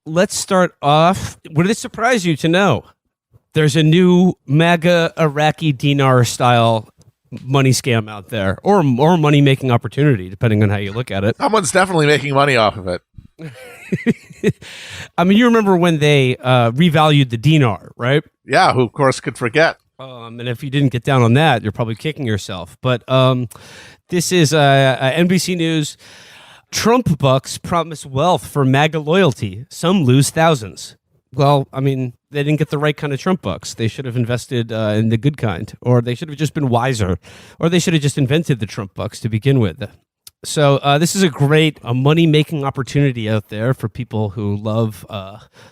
let's start off. Would it surprise you to know there's a new MAGA Iraqi dinar style money scam out there, or money making opportunity, depending on how you look at it? Someone's definitely making money off of it. I mean, you remember when they revalued the dinar, right? Yeah, who of course could forget. And if you didn't get down on that, you're probably kicking yourself. But this is NBC News. Trump bucks promise wealth for MAGA loyalty. Some lose thousands. Well, I mean, they didn't get the right kind of Trump bucks. They should have invested in the good kind, or they should have just been wiser, or they should have just invented the Trump bucks to begin with. So this is a great money-making opportunity out there for people who love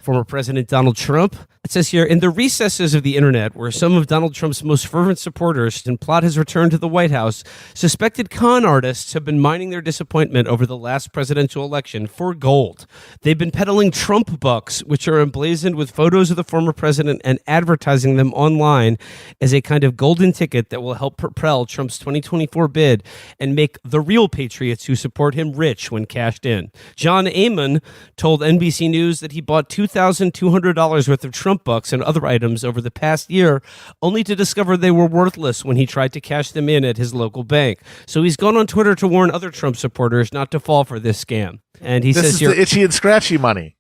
former President Donald Trump. It says here, in the recesses of the internet, where some of Donald Trump's most fervent supporters and plot his return to the White House, suspected con artists have been mining their disappointment over the last presidential election for gold. They've been peddling Trump bucks, which are emblazoned with photos of the former president and advertising them online as a kind of golden ticket that will help propel Trump's 2024 bid and make the real Patriots who support him rich when cashed in. John Amon told NBC News that he bought $2,200 worth of Trump bucks and other items over the past year, only to discover they were worthless when he tried to cash them in at his local bank. So he's gone on Twitter to warn other Trump supporters not to fall for this scam. And he this says is here, the itchy and scratchy money.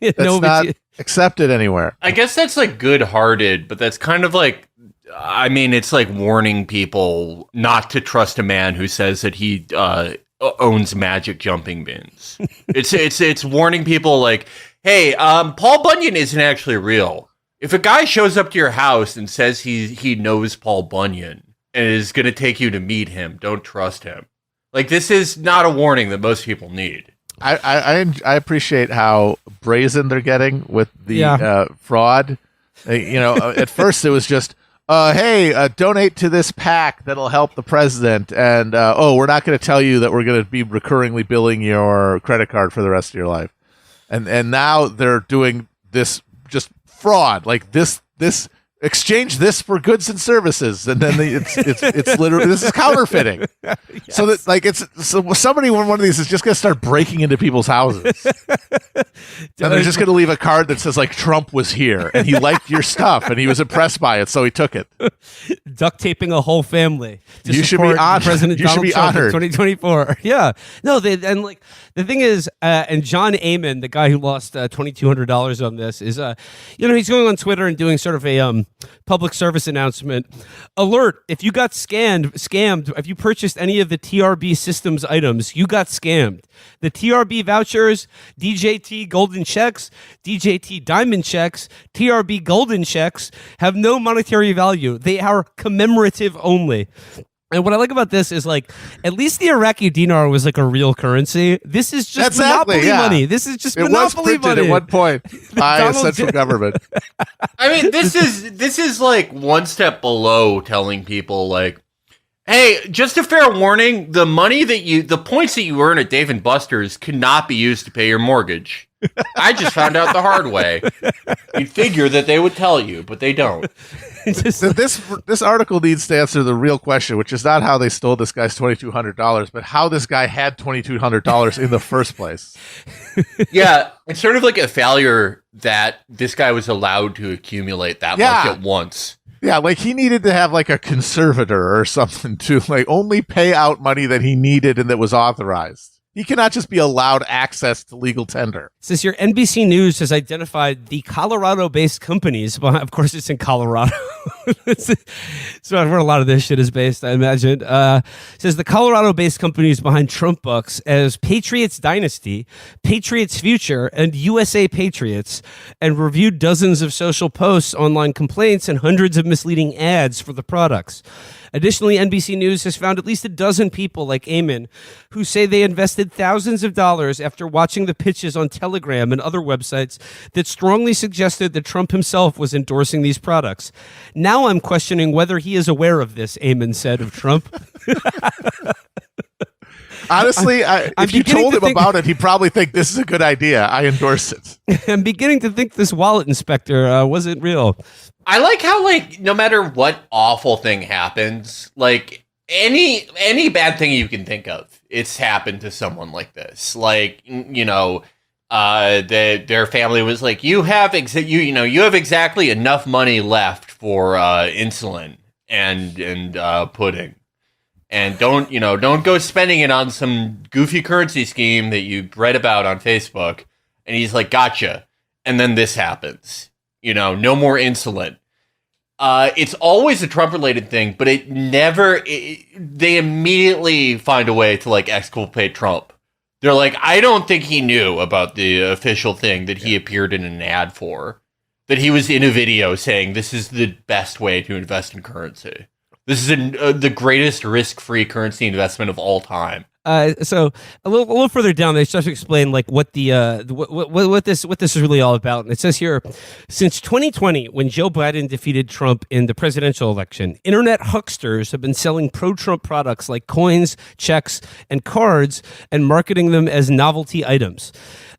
That's not accepted anywhere. I guess that's like good-hearted, but that's kind of like, I mean, it's like warning people not to trust a man who says that he owns magic jumping bins. It's warning people like, hey, Paul Bunyan isn't actually real. If a guy shows up to your house and says he knows Paul Bunyan and is going to take you to meet him, don't trust him. Like, this is not a warning that most people need. I appreciate how brazen they're getting with the fraud. At first it was just, hey, donate to this PAC that'll help the president. And, we're not going to tell you that we're going to be recurringly billing your credit card for the rest of your life. And now they're doing this just fraud, like this exchange this for goods and services, and then it's literally, this is counterfeiting. Yes. So that, like, somebody when one of these is just going to start breaking into people's houses, and they're just going to leave a card that says like Trump was here and he liked your stuff and he was impressed by it, so he took it. Duct taping a whole family. You should be honored. President You Donald should be Trump in honored. 2024. Yeah, no, the thing is, and John Amon, the guy who lost $2,200 on this, is he's going on Twitter and doing sort of a public service announcement. Alert, if you got scammed, if you purchased any of the TRB systems items, you got scammed. The TRB vouchers, DJT golden checks, DJT diamond checks, TRB golden checks have no monetary value. They are commemorative only. And what I like about this is, like, at least the Iraqi dinar was like a real currency. This is just monopoly money. This is just monopoly money. At one point by a central government. I mean, this is like one step below telling people like, hey, just a fair warning, the points that you earn at Dave & Buster's cannot be used to pay your mortgage. I just found out the hard way. You'd figure that they would tell you, but they don't. This article needs to answer the real question, which is not how they stole this guy's $2,200, but how this guy had $2,200 in the first place. Yeah, it's sort of like a failure that this guy was allowed to accumulate that much at once. Yeah, like he needed to have like a conservator or something to like only pay out money that he needed and that was authorized. He cannot just be allowed access to legal tender. Says here, NBC News has identified the Colorado-based companies. Well, of course, it's in Colorado. So where a lot of this shit is based, I imagine. Says the Colorado-based companies behind Trump bucks as Patriots Dynasty, Patriots Future, and USA Patriots, and reviewed dozens of social posts, online complaints, and hundreds of misleading ads for the products. Additionally, NBC News has found at least a dozen people like Eamon who say they invested thousands of dollars after watching the pitches on Telegram and other websites that strongly suggested that Trump himself was endorsing these products. Now I'm questioning whether he is aware of this, Eamon said of Trump. Honestly, if you told him about it, he'd probably think this is a good idea. I endorse it. I'm beginning to think this wallet inspector wasn't real. I like how, like, no matter what awful thing happens, like, any bad thing you can think of, it's happened to someone like this. Like, you know, their family was like, you have exactly enough money left for insulin and pudding, and don't go spending it on some goofy currency scheme that you read about on Facebook. And he's like, gotcha. And then this happens. No more insulin. It's always a Trump-related thing, but they immediately find a way to, like, exculpate Trump. They're like, I don't think he knew about the official thing that he appeared in an ad for, that he was in a video saying this is the best way to invest in currency. This is the greatest risk-free currency investment of all time. So a little further down, they start to explain like what this is really all about. And it says here, since 2020, when Joe Biden defeated Trump in the presidential election, internet hucksters have been selling pro-Trump products like coins, checks, and cards and marketing them as novelty items.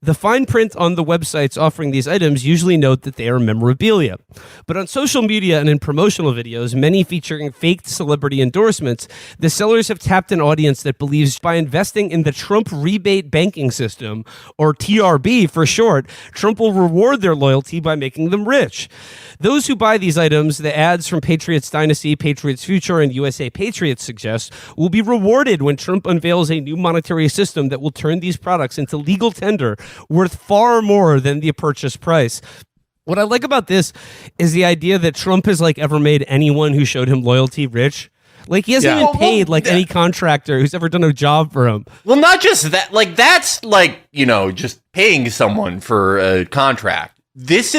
The fine print on the websites offering these items usually note that they are memorabilia. But on social media and in promotional videos, many featuring faked celebrity endorsements, the sellers have tapped an audience that believes by investing in the Trump Rebate Banking System, or TRB for short, Trump will reward their loyalty by making them rich. Those who buy these items, the ads from Patriots Dynasty, Patriots Future, and USA Patriots suggest, will be rewarded when Trump unveils a new monetary system that will turn these products into legal tender worth far more than the purchase price. What I like about this is the idea that Trump has like ever made anyone who showed him loyalty rich. Like he hasn't even paid any contractor who's ever done a job for him. Well, not just that. Like that's like just paying someone for a contract. This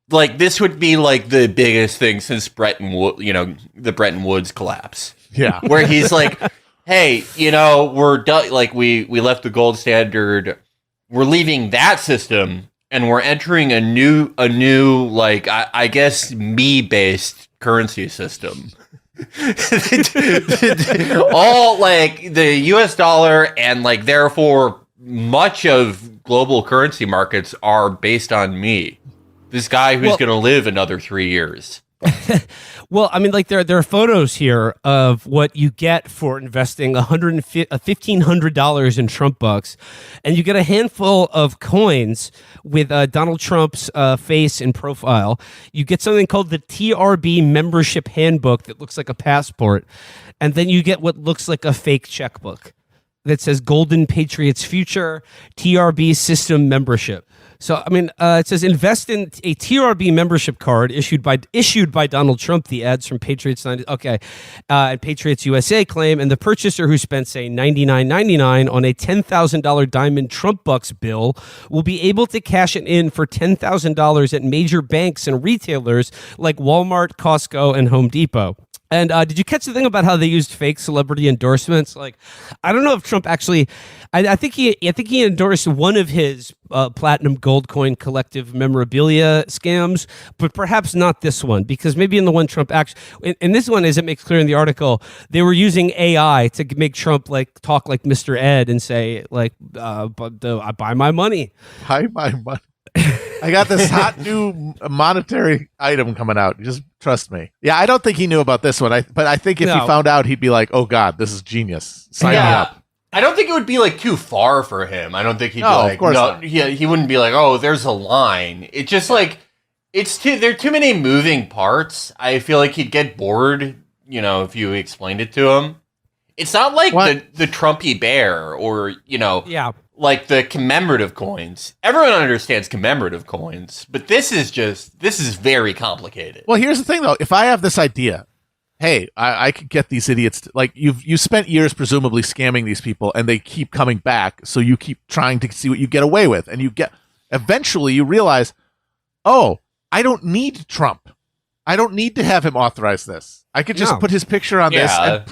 would be like the biggest thing since the Bretton Woods collapse. Yeah, where he's like, hey, we're done. Like we left the gold standard. We're leaving that system and we're entering a new like I guess me-based currency system. All like the US dollar and like therefore much of global currency markets are based on me. This guy who's going to live another 3 years. Well, I mean, like there are photos here of what you get for investing $1,500 in Trump bucks, and you get a handful of coins with Donald Trump's face and profile. You get something called the TRB membership handbook that looks like a passport, and then you get what looks like a fake checkbook that says Golden Patriots Future TRB system membership. So, I mean, it says invest in a TRB membership card issued by Donald Trump. The ads from Patriots, and Patriots USA claim, and the purchaser who spent, say, $99.99 on a $10,000 diamond Trump bucks bill will be able to cash it in for $10,000 at major banks and retailers like Walmart, Costco, and Home Depot. And did you catch the thing about how they used fake celebrity endorsements? Like, I don't know if Trump actually, I think he endorsed one of his platinum gold coin collective memorabilia scams, but perhaps not this one, because maybe in the one Trump actually, in this one, as it makes clear in the article, they were using AI to make Trump like talk like Mr. Ed and say like, I buy my money. Buy my money. I got this hot new monetary item coming out. Just trust me. Yeah, I don't think he knew about this one. But I think if he found out, he'd be like, "Oh God, this is genius. Sign me up." I don't think it would be like too far for him. I don't think he'd be like, of course not. He wouldn't be like, "Oh, there's a line." It's just like there are too many moving parts. I feel like he'd get bored, if you explained it to him. It's not like the Trumpy bear or like the commemorative coins. Everyone understands commemorative coins, but this is very complicated. Well, here's the thing though. If I have this idea, hey, I could get these idiots like you spent years presumably scamming these people and they keep coming back, so you keep trying to see what you get away with, and eventually you realize, oh, I don't need Trump. I don't need to have him authorize this. I could just put his picture on this and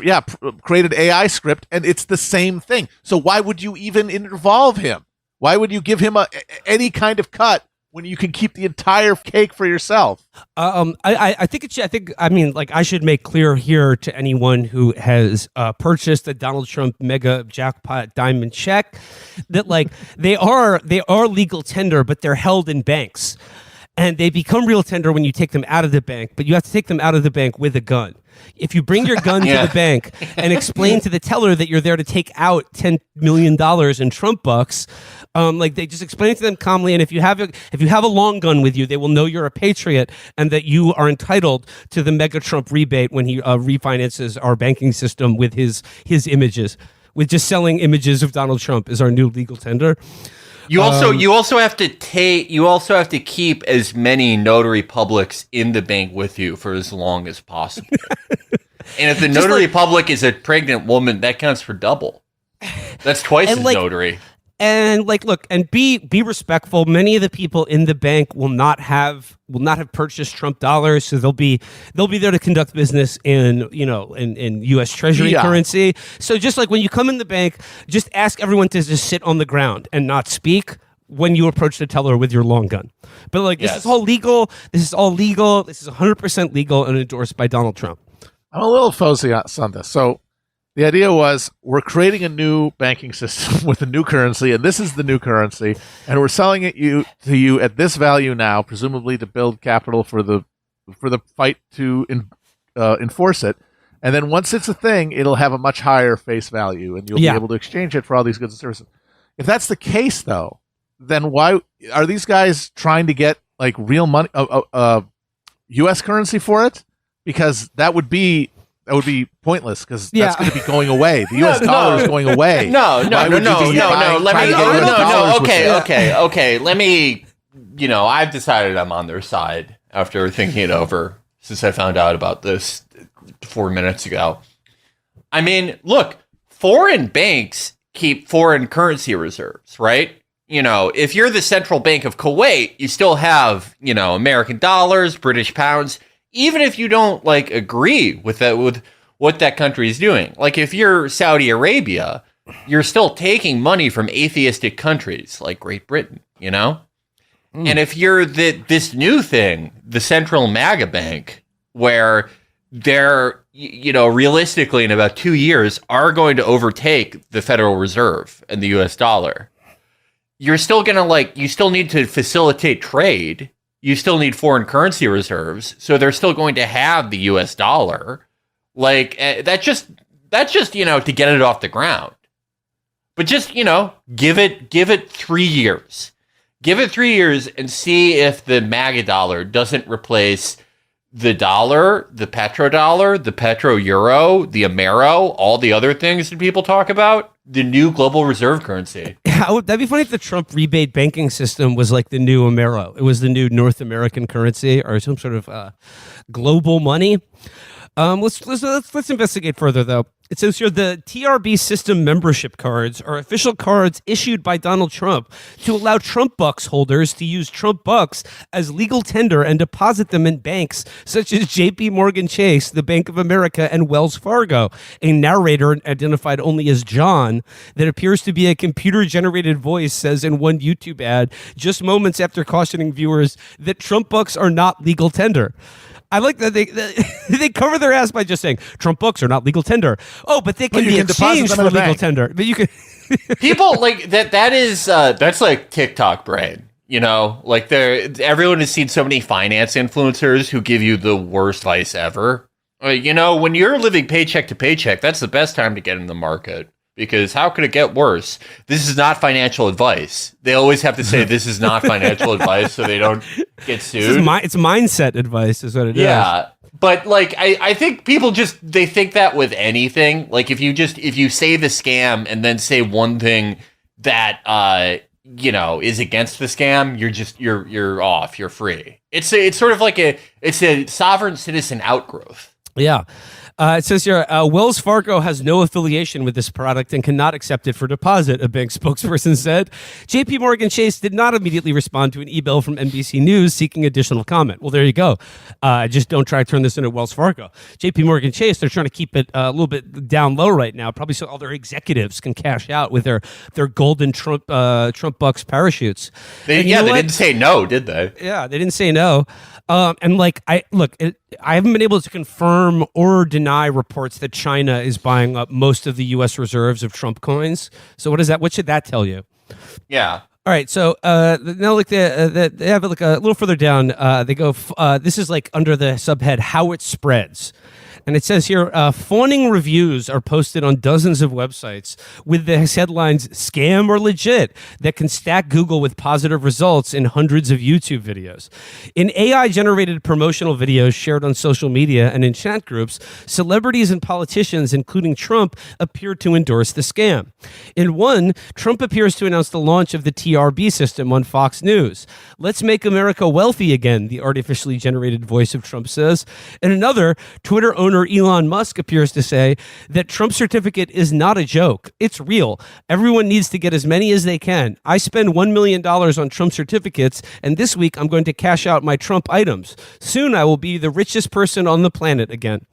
create an AI script, and it's the same thing. So why would you even involve him? Why would you give him any kind of cut when you can keep the entire cake for yourself? I think I should make clear here to anyone who has purchased a Donald Trump mega jackpot diamond check that like they are legal tender, but they're held in banks. And they become real tender when you take them out of the bank, but you have to take them out of the bank with a gun. If you bring your gun to the bank and explain to the teller that you're there to take out $10 million in Trump bucks, like they just explain it to them calmly. And if you have a long gun with you, they will know you're a patriot and that you are entitled to the mega Trump rebate when he refinances our banking system with his images, with just selling images of Donald Trump is our new legal tender. You also have to keep as many notary publics in the bank with you for as long as possible. And if the notary public is a pregnant woman, that counts for double. That's twice as notary. And look, and be respectful. Many of the people in the bank will not have purchased Trump dollars, so they'll be there to conduct business in U.S. Treasury currency. So just like when you come in the bank, just ask everyone to just sit on the ground and not speak when you approach the teller with your long gun. But this is all legal. This is all legal. This is 100% legal and endorsed by Donald Trump. I'm a little fuzzy on this. So the idea was we're creating a new banking system with a new currency, and this is the new currency, and we're selling it to you at this value now, presumably to build capital for the fight to enforce it. And then once it's a thing, it'll have a much higher face value, and you'll be able to exchange it for all these goods and services. If that's the case, though, then why are these guys trying to get real money, U.S. currency for it? Because that would be pointless because that's going to be going away. The U.S. dollar is going away. No. Okay. Let me. I've decided I'm on their side after thinking it over since I found out about this 4 minutes ago. I mean, look, foreign banks keep foreign currency reserves, right? If you're the central bank of Kuwait, you still have, American dollars, British pounds. Even if you don't agree with that, with what that country is doing, if you're Saudi Arabia, you're still taking money from atheistic countries like Great Britain, And if you're this new thing, the central MAGA bank, where they're, realistically in about 2 years are going to overtake the Federal Reserve and the U.S. dollar, you're still gonna you still need to facilitate trade. You still need foreign currency reserves, so they're still going to have the U.S. dollar. That's just to get it off the ground. But just give it 3 years. Give it 3 years and see if the MAGA dollar doesn't replace the dollar, the petrodollar, the petro euro, the Amero, all the other things that people talk about. The new global reserve currency. That'd be funny if the Trump rebate banking system was like the new Amero. It was the new North American currency or some sort of global money. Let's investigate further, though. It says here the TRB system membership cards are official cards issued by Donald Trump to allow Trump bucks holders to use Trump bucks as legal tender and deposit them in banks such as JP Morgan Chase, the Bank of America, and Wells Fargo. A narrator identified only as John that appears to be a computer-generated voice says in one YouTube ad just moments after cautioning viewers that Trump bucks are not legal tender. I like that they cover their ass by just saying Trump bucks are not legal tender. Oh, but they can be exchanged for legal tender. But you can people that is that's like TikTok brain. Everyone has seen so many finance influencers who give you the worst advice ever. When you're living paycheck to paycheck, that's the best time to get in the market. Because how could it get worse? This is not financial advice. They always have to say this is not financial advice so they don't get sued. It's mindset advice is what it is. Yeah. But I think people they think that with anything. If you say the scam and then say one thing that is against the scam, you're off, you're free. It's sort of it's a sovereign citizen outgrowth. Yeah. It says here, Wells Fargo has no affiliation with this product and cannot accept it for deposit, a bank spokesperson said. JP Morgan Chase did not immediately respond to an email from NBC News seeking additional comment. Well, there you go. Just don't try to turn this into Wells Fargo. JP Morgan Chase, they're trying to keep it a little bit down low right now, probably so all their executives can cash out with their golden Trump bucks parachutes. They didn't say no, did they? Yeah, they didn't say no. I haven't been able to confirm or deny reports that China is buying up most of the U.S. reserves of Trump coins. So what should that tell you? Yeah. All right, so now like they have like a little further down. They go. This is like under the subhead "How It Spreads," and it says here, fawning reviews are posted on dozens of websites with the headlines "Scam" or "Legit" that can stack Google with positive results in hundreds of YouTube videos. In AI-generated promotional videos shared on social media and in chat groups, celebrities and politicians, including Trump, appear to endorse the scam. In one, Trump appears to announce the launch of the TRB system on Fox News. "Let's make America wealthy again," the artificially generated voice of Trump says. In another, Twitter owner Elon Musk appears to say that Trump's certificate is not a joke. It's real. Everyone needs to get as many as they can. I spend $1 million on Trump certificates, and this week I'm going to cash out my Trump items. Soon I will be the richest person on the planet again.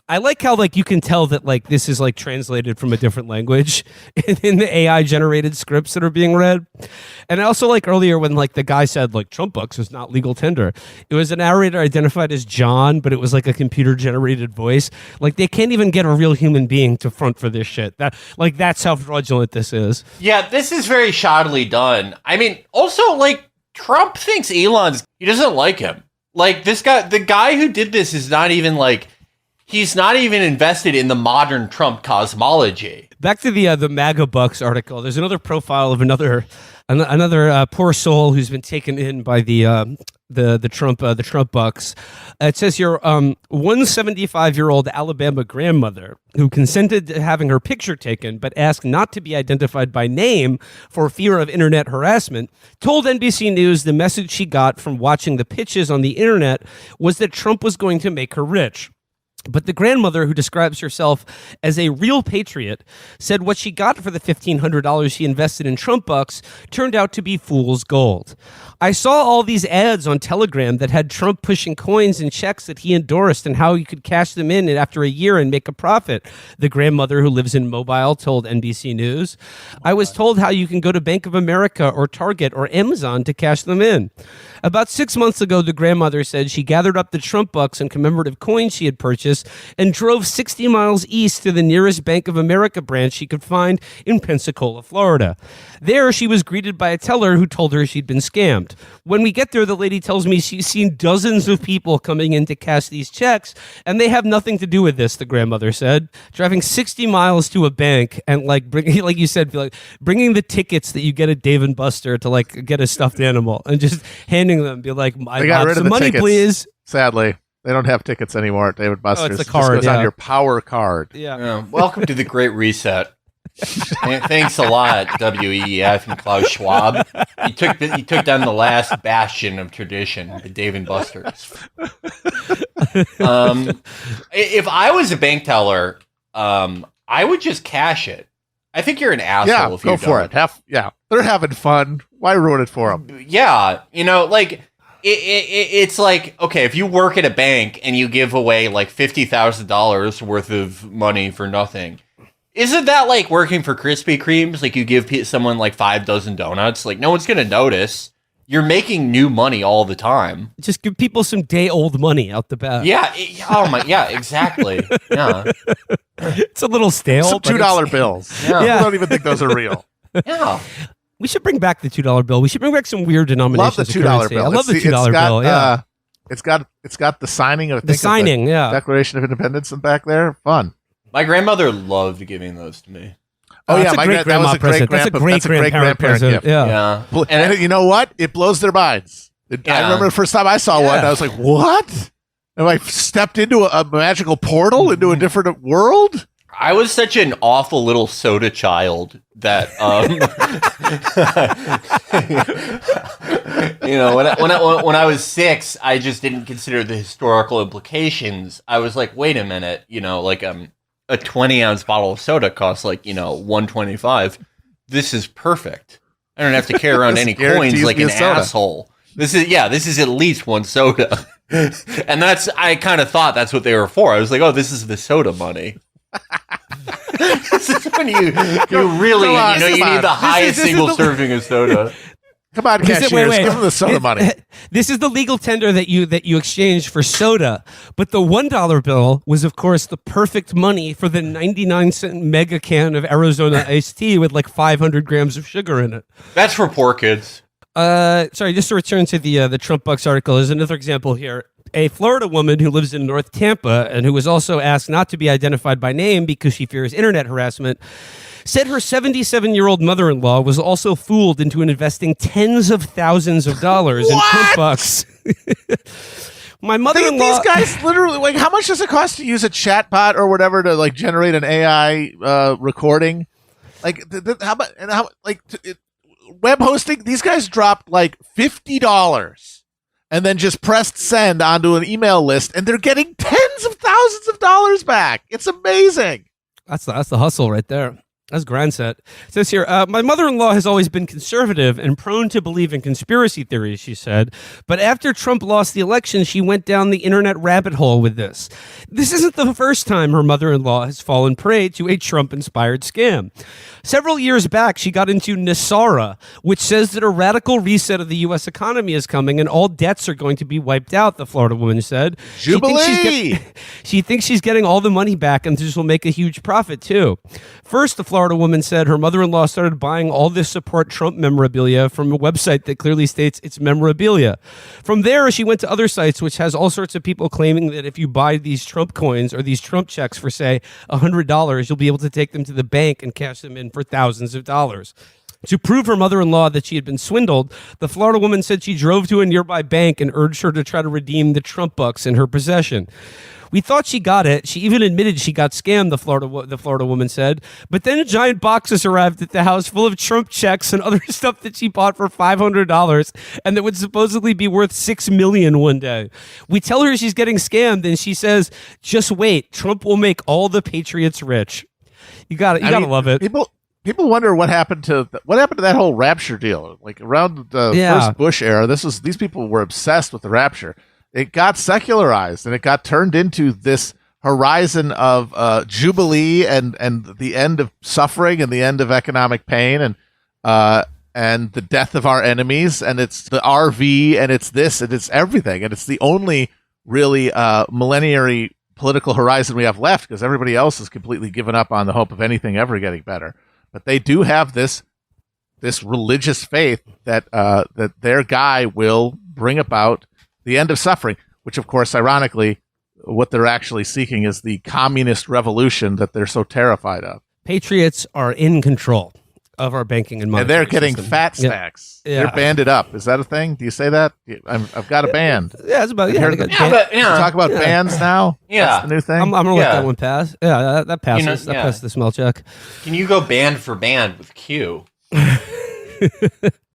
I like how like you can tell that like this is like translated from a different language in the AI generated scripts that are being read. And I also like earlier when like the guy said like Trump bucks is not legal tender. It was a narrator identified as John, but it was like a computer generated voice. Like they can't even get a real human being to front for this shit. That's how fraudulent this is. Yeah, this is very shoddily done. I mean, also like Trump thinks he doesn't like him. Like this guy, the guy who did this is not even like, he's not even invested in the modern Trump cosmology. Back to the MAGA Bucks article. There's another profile of another poor soul who's been taken in by the Trump Bucks. It says here, one 75-year-old Alabama grandmother who consented to having her picture taken but asked not to be identified by name for fear of internet harassment, told NBC News the message she got from watching the pitches on the internet was that Trump was going to make her rich. But the grandmother, who describes herself as a real patriot, said what she got for the $1,500 she invested in Trump bucks turned out to be fool's gold. "I saw all these ads on Telegram that had Trump pushing coins and checks that he endorsed and how you could cash them in after a year and make a profit," the grandmother who lives in Mobile told NBC News. "I was told how you can go to Bank of America or Target or Amazon to cash them in." About 6 months ago, the grandmother said she gathered up the Trump bucks and commemorative coins she had purchased and drove 60 miles east to the nearest Bank of America branch she could find in Pensacola, Florida. There, she was greeted by a teller who told her she'd been scammed. "When we get there, the lady tells me she's seen dozens of people coming in to cash these checks, and they have nothing to do with this," the grandmother said. Driving 60 miles to a bank and bringing, like you said, bringing the tickets that you get at Dave & Buster to get a stuffed animal and just handing them, be like, "I got some money, tickets, please." Sadly, they don't have tickets anymore at Dave & Buster's. It's the card, it just goes on your power card. Yeah. Welcome to the Great Reset. Thanks a lot, WEF and Klaus Schwab. You took down the last bastion of tradition, the Dave & Buster's. If I was a bank teller, I would just cash it. I think you're an asshole. Yeah, if you go for don't. it. They're having fun. Why ruin it for them? Yeah, it's like, okay, if you work at a bank and you give away like $50,000 worth of money for nothing, isn't that like working for Krispy Kremes? Like you give someone like 5 dozen donuts, like no one's gonna notice. You're making new money all the time. Just give people some day-old money out the back. Yeah. Yeah. Exactly. Yeah. It's a little stale. Some $2 bills. Yeah. I don't even think those are real. Yeah. We should bring back the $2 bill. We should bring back some weird denominations. Love the $2 bill. I love the $2 bill. Yeah. It's got the signing of yeah. Declaration of Independence in back there. Fun. My grandmother loved giving those to me. Oh yeah, that was a great grandparent present. gift. Yeah. And you know what? It blows their minds. I remember the first time I saw one, I was like, "What? Have I stepped into a magical portal into a different world?" I was such an awful little soda child that, when I was 6, I just didn't consider the historical implications. I was like, wait a minute, a 20-ounce bottle of soda costs $1.25. This is perfect. I don't have to carry around any coins like an asshole. This is at least one soda. And I kind of thought that's what they were for. I was like, oh, this is the soda money. This is when you really, you need the highest single serving of soda. Come on, cashiers, give them the soda money. This is the legal tender that you exchange for soda, but the $1 bill was, of course, the perfect money for the 99-cent mega can of Arizona iced tea with like 500 grams of sugar in it. That's for poor kids. Sorry, just to return to the Trump Bucks article, there's another example here. A Florida woman who lives in North Tampa and who was also asked not to be identified by name because she fears internet harassment said her 77-year-old mother-in-law was also fooled into investing tens of thousands of dollars in Trump Bucks. My mother-in-law. These guys literally, like, how much does it cost to use a chatbot or whatever to like generate an AI recording? Like, web hosting? These guys dropped like $50 and then just pressed send onto an email list, and they're getting tens of thousands of dollars back. It's amazing. That's the hustle right there. That's grand set. It says here, my mother-in-law has always been conservative and prone to believe in conspiracy theories, she said. But after Trump lost the election, she went down the internet rabbit hole with this. This isn't the first time her mother-in-law has fallen prey to a Trump-inspired scam. Several years back, she got into NESARA, which says that a radical reset of the U.S. economy is coming and all debts are going to be wiped out, the Florida woman said. Jubilee! She thinks she's getting all the money back and this will make a huge profit, too. First, the Florida woman said her mother-in-law started buying all this support Trump memorabilia from a website that clearly states it's memorabilia. From there, she went to other sites, which has all sorts of people claiming that if you buy these Trump coins or these Trump checks for, say, $100, you'll be able to take them to the bank and cash them in for thousands of dollars. To prove her mother-in-law that she had been swindled, the Florida woman said she drove to a nearby bank and urged her to try to redeem the Trump bucks in her possession. We thought she got it. She even admitted she got scammed, the Florida woman said. But then giant boxes arrived at the house full of Trump checks and other stuff that she bought for $500 and that would supposedly be worth $6 million one day. We tell her she's getting scammed and she says, just wait, Trump will make all the patriots rich. You gotta love it. People wonder what happened to that whole rapture deal. Like around the first Bush era, these people were obsessed with the rapture. It got secularized and it got turned into this horizon of jubilee and the end of suffering and the end of economic pain and the death of our enemies, and it's the RV and it's this and it's everything, and it's the only really millenniary political horizon we have left because everybody else has completely given up on the hope of anything ever getting better. But they do have this religious faith that their guy will bring about the end of suffering, which, of course, ironically, what they're actually seeking is the communist revolution that they're so terrified of. Patriots are in control of our banking and money. And they're getting fat stacks. Yeah. They're banded up. Is that a thing? Do you say that? I've got a band. Yeah, it's about talk about bands now. Yeah, that's the new thing. I'm gonna let that one pass. Yeah, that passes. That passes the smell check. Can you go band for band with Q?